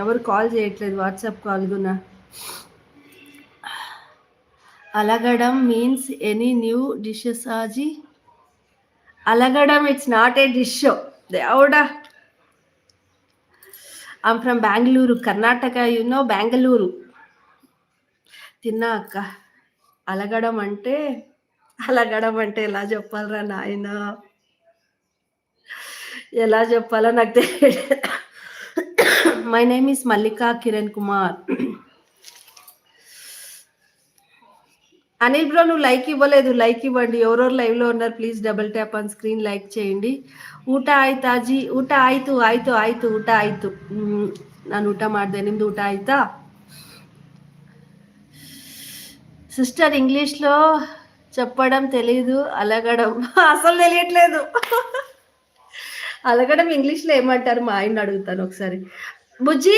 ఎవరు కాల్ చేయట్లేదు WhatsApp call గున. అలగడం మీన్స్ ఎనీ న్యూ డిషెస్ ఆజీ. అలగడం ఇట్స్ నాట్ ఏ డిష్. దేవుడా. I'm from Bengaluru, Karnataka. You know Bengaluru. తిన్నా అక్క. అలగడం అంటే ఎలా చెప్పాలరా నాయన, ఎలా చెప్పాలో నాకు తెలియదు. My name is Mallika Kiran Kumar. Anil bro నువ్వు లైక్ ఇవ్వలేదు, లైక్ ఇవ్వండి. ఎవరెవరు లైవ్లో ఉన్నారు please double tap on screen like చేయండి. ಊಟ ಆಯ್ತಾ ಅಜ್ಜಿ? ಊಟ ಆಯ್ತು ಆಯ್ತು ಆಯ್ತು ಊಟ ಆಯ್ತು. ನಾನು ಊಟ ಮಾಡಿದೆ, ನಿಮ್ದು ಊಟ ಆಯ್ತಾ? సిస్టర్ ఇంగ్లీష్లో చెప్పడం తెలీదు, అలగడం అసలు తెలియట్లేదు. అలగడం ఇంగ్లీష్లో ఏమంటారు మా ఆయన అడుగుతాను ఒకసారి. బుజ్జి